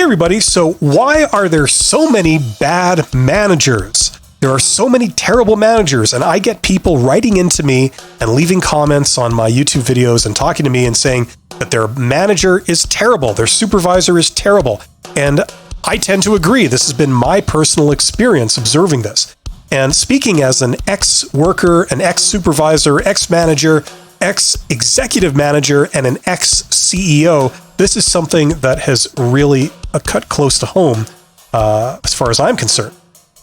Hey everybody, so why are there so many bad managers? There are so many terrible managers, and I get people writing into me and leaving comments on my YouTube videos and talking to me and saying that their manager is terrible, their supervisor is terrible. And I tend to agree. This has been my personal experience observing this. And speaking as an ex-worker, an ex-supervisor, ex-manager, ex-executive manager, and an ex-CEO, this is something that has really cut close to home as far as I'm concerned.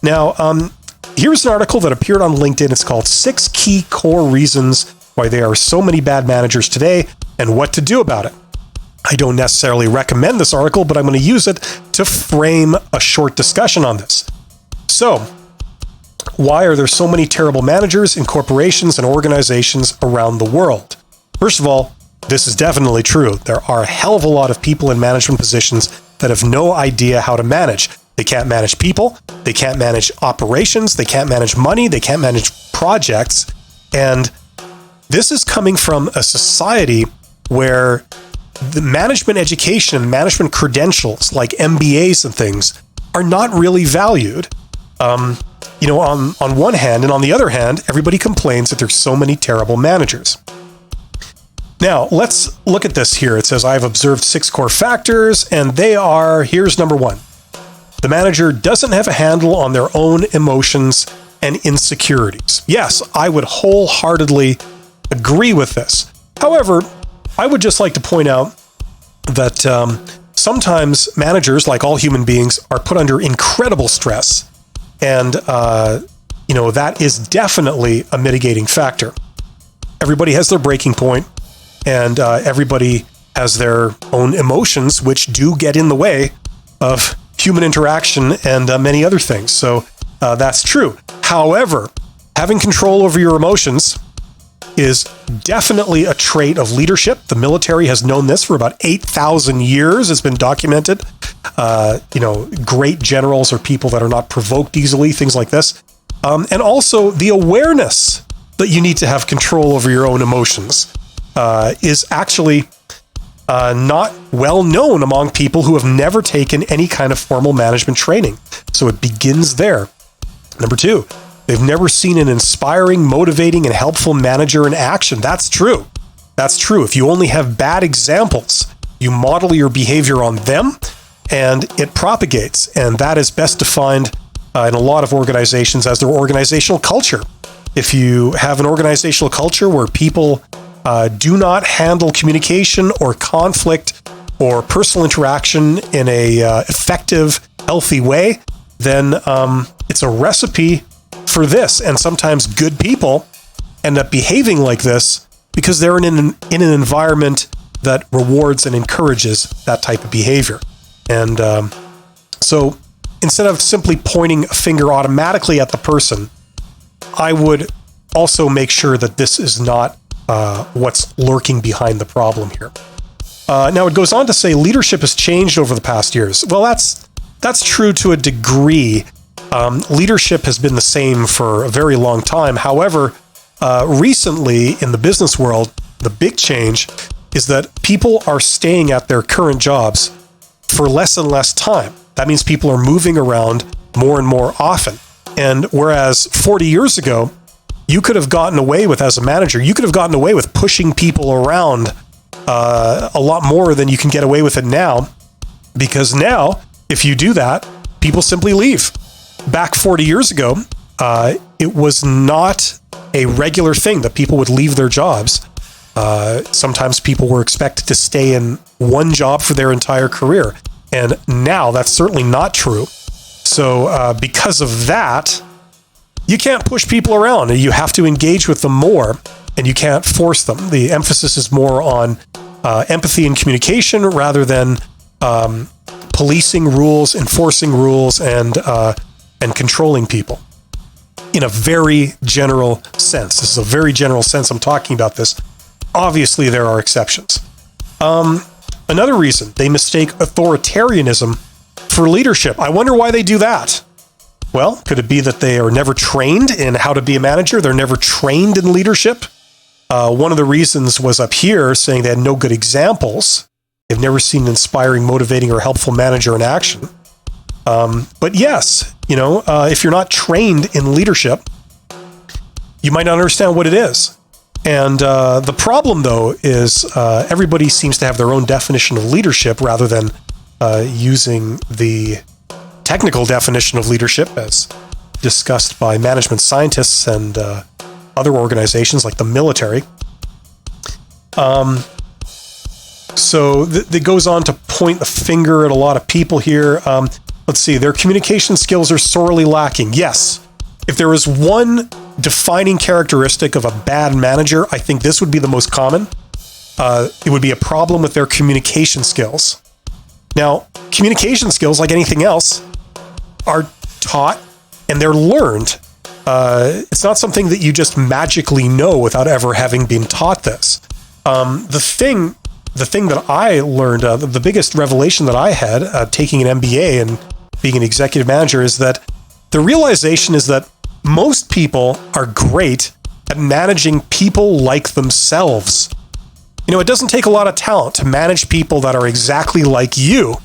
Now, here's an article that appeared on LinkedIn. It's called 6 Key Core Reasons Why There Are So Many Bad Managers Today and What to Do About It. I don't necessarily recommend this article, but I'm going to use it to frame a short discussion on this. So, why are there so many terrible managers in corporations and organizations around the world? First of all, this is definitely true. There are a hell of a lot of people in management positions that have no idea how to manage. They can't manage people, they can't manage operations, they can't manage money, they can't manage projects. And this is coming from a society where the management education and management credentials like MBAs and things are not really valued. On one hand, and on the other hand, everybody complains that there's so many terrible managers. Now, let's look at this here. It says, I've observed 6 core factors, and they are, here's number 1. The manager doesn't have a handle on their own emotions and insecurities. Yes, I would wholeheartedly agree with this. However, I would just like to point out that sometimes managers, like all human beings, are put under incredible stress. And, that is definitely a mitigating factor. Everybody has their breaking point, and everybody has their own emotions, which do get in the way of human interaction and many other things. So that's true. However, having control over your emotions is definitely a trait of leadership. The military has known this for about 8,000 years. It's been documented. Great generals are people that are not provoked easily, things like this. And also the awareness that you need to have control over your own emotions is actually not well known among people who have never taken any kind of formal management training. So it begins there. Number 2, they've never seen an inspiring, motivating, and helpful manager in action. That's true. That's true. If you only have bad examples, you model your behavior on them, and it propagates. And that is best defined in a lot of organizations as their organizational culture. If you have an organizational culture where people do not handle communication or conflict or personal interaction in a effective, healthy way, then it's a recipe for this. And sometimes good people end up behaving like this because they're in an environment that rewards and encourages that type of behavior. And so instead of simply pointing a finger automatically at the person, I would also make sure that this is not what's lurking behind the problem here. Now, it goes on to say leadership has changed over the past years. Well, that's true to a degree. Leadership has been the same for a very long time. However, recently in the business world, the big change is that people are staying at their current jobs for less and less time. That means people are moving around more and more often. And whereas 40 years ago, you could have gotten away with, as a manager, you could have gotten away with pushing people around a lot more than you can get away with it now. Because now, if you do that, people simply leave. Back 40 years ago, it was not a regular thing that people would leave their jobs. Sometimes people were expected to stay in one job for their entire career. And now that's certainly not true. So because of that, you can't push people around. You have to engage with them more, and you can't force them. The emphasis is more on empathy and communication rather than policing rules, enforcing rules, and controlling people. In a very general sense. This is a very general sense I'm talking about this. Obviously, there are exceptions. Another reason, they mistake authoritarianism for leadership. I wonder why they do that. Well, could it be that they are never trained in how to be a manager? They're never trained in leadership? One of the reasons was up here saying they had no good examples. They've never seen an inspiring, motivating, or helpful manager in action. But yes, if you're not trained in leadership, you might not understand what it is. And the problem, though, is everybody seems to have their own definition of leadership rather than using the technical definition of leadership as discussed by management scientists and other organizations like the military. So it goes on to point the finger at a lot of people here. Let's see, their communication skills are sorely lacking. Yes. If there is one defining characteristic of a bad manager, I think this would be the most common. It would be a problem with their communication skills. Now, communication skills, like anything else, are taught and they're learned. It's not something that you just magically know without ever having been taught this. The thing that I learned, the biggest revelation that I had taking an MBA and being an executive manager is that the realization is that most people are great at managing people like themselves. It doesn't take a lot of talent to manage people that are exactly like you.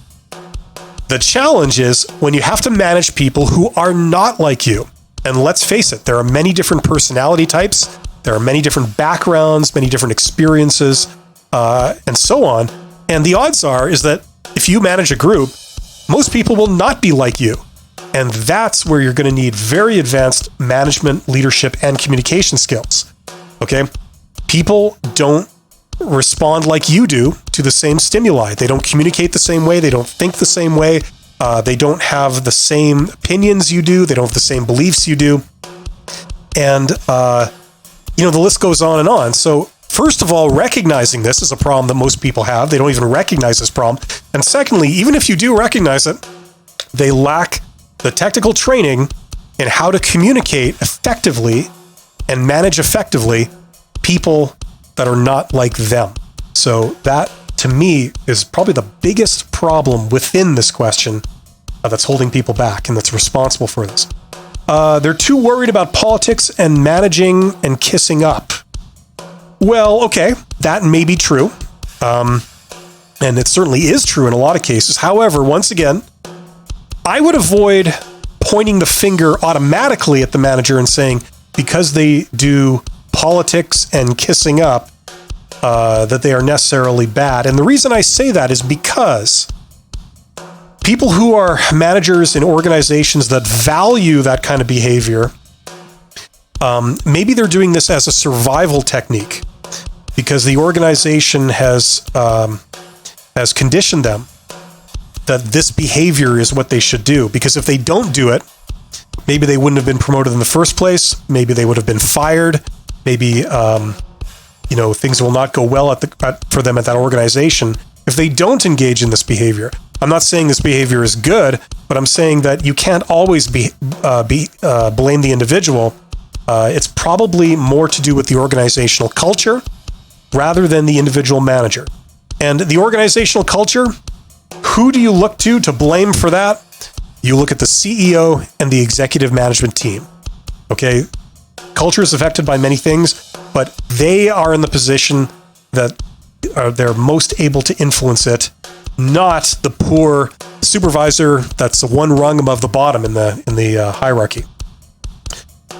The challenge is when you have to manage people who are not like you. And let's face it, there are many different personality types. There are many different backgrounds, many different experiences, and so on. And the odds are is that if you manage a group, most people will not be like you. And that's where you're going to need very advanced management, leadership, and communication skills. Okay? People don't respond like you do to the same stimuli. They don't communicate the same way. They don't think the same way. They don't have the same opinions you do. They don't have the same beliefs you do. And, the list goes on and on. So first of all, recognizing this is a problem that most people have. They don't even recognize this problem. And secondly, even if you do recognize it, they lack the technical training in how to communicate effectively and manage effectively people that are not like them. So that, to me, is probably the biggest problem within this question that's holding people back and that's responsible for this. They're too worried about politics and managing and kissing up. Well, okay, that may be true. And it certainly is true in a lot of cases. However, once again, I would avoid pointing the finger automatically at the manager and saying, because they do politics and kissing up, that they are necessarily bad. And the reason I say that is because people who are managers in organizations that value that kind of behavior, maybe they're doing this as a survival technique because the organization has conditioned them that this behavior is what they should do. Because if they don't do it, maybe they wouldn't have been promoted in the first place. Maybe they would have been fired. Maybe, things will not go well for them at that organization if they don't engage in this behavior. I'm not saying this behavior is good, but I'm saying that you can't always blame the individual. It's probably more to do with the organizational culture rather than the individual manager. And the organizational culture, who do you look to blame for that? You look at the CEO and the executive management team. Okay? Culture is affected by many things, but they are in the position that they're most able to influence it, not the poor supervisor that's one rung above the bottom in the hierarchy.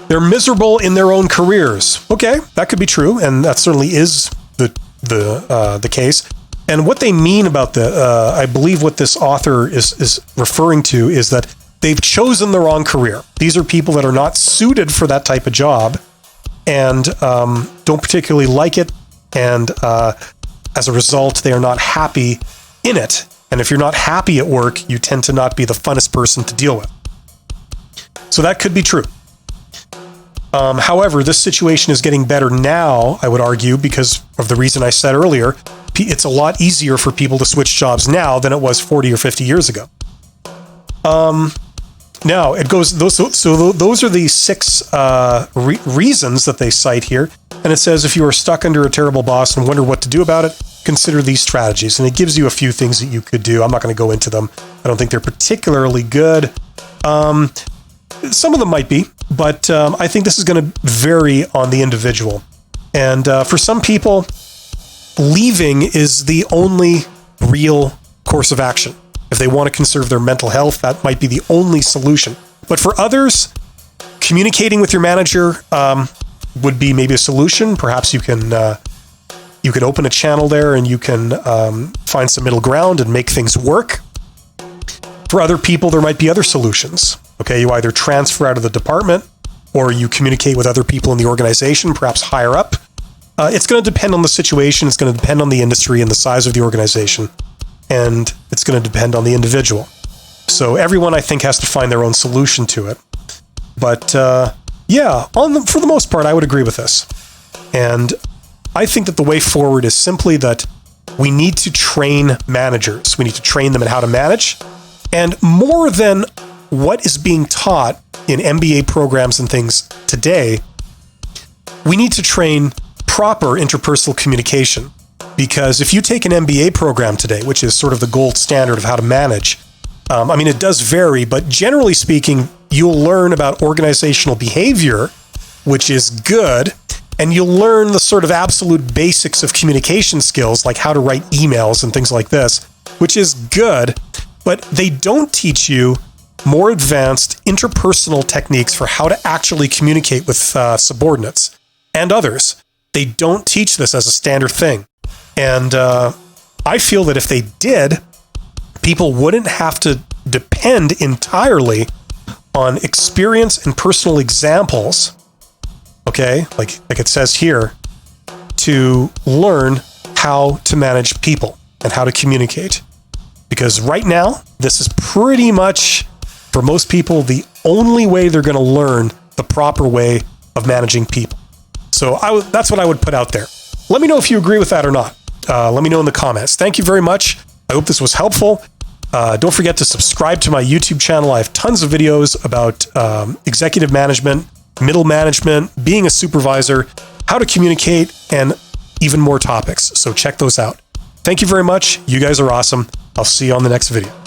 They're miserable in their own careers. Okay, that could be true, and that certainly is the case. And what they mean about I believe what this author is referring to is that they've chosen the wrong career. These are people that are not suited for that type of job and don't particularly like it. And as a result, they are not happy in it. And if you're not happy at work, you tend to not be the funnest person to deal with. So that could be true. However, this situation is getting better now, I would argue, because of the reason I said earlier. It's a lot easier for people to switch jobs now than it was 40 or 50 years ago. Now, it goes. Those are the 6 reasons that they cite here. And it says, if you are stuck under a terrible boss and wonder what to do about it, consider these strategies. And it gives you a few things that you could do. I'm not going to go into them. I don't think they're particularly good. Some of them might be, but I think this is going to vary on the individual. And for some people, leaving is the only real course of action. If they want to conserve their mental health, that might be the only solution. But for others, communicating with your manager would be maybe a solution. Perhaps you can open a channel there and you can find some middle ground and make things work. For other people, there might be other solutions. Okay, you either transfer out of the department or you communicate with other people in the organization, perhaps higher up. It's going to depend on the situation. It's going to depend on the industry and the size of the organization. And it's going to depend on the individual. So everyone, I think, has to find their own solution to it. But yeah, for the most part, I would agree with this. And I think that the way forward is simply that we need to train managers. We need to train them in how to manage. And more than what is being taught in MBA programs and things today, we need to train proper interpersonal communication. Because if you take an MBA program today, which is sort of the gold standard of how to manage, I mean, it does vary, but generally speaking, you'll learn about organizational behavior, which is good, and you'll learn the sort of absolute basics of communication skills, like how to write emails and things like this, which is good, but they don't teach you more advanced interpersonal techniques for how to actually communicate with subordinates and others. They don't teach this as a standard thing. And I feel that if they did, people wouldn't have to depend entirely on experience and personal examples, okay, like it says here, to learn how to manage people and how to communicate. Because right now, this is pretty much, for most people, the only way they're going to learn the proper way of managing people. So that's what I would put out there. Let me know if you agree with that or not. Let me know in the comments. Thank you very much. I hope this was helpful. Don't forget to subscribe to my YouTube channel. I have tons of videos about executive management, middle management, being a supervisor, how to communicate, and even more topics. So check those out. Thank you very much. You guys are awesome. I'll see you on the next video.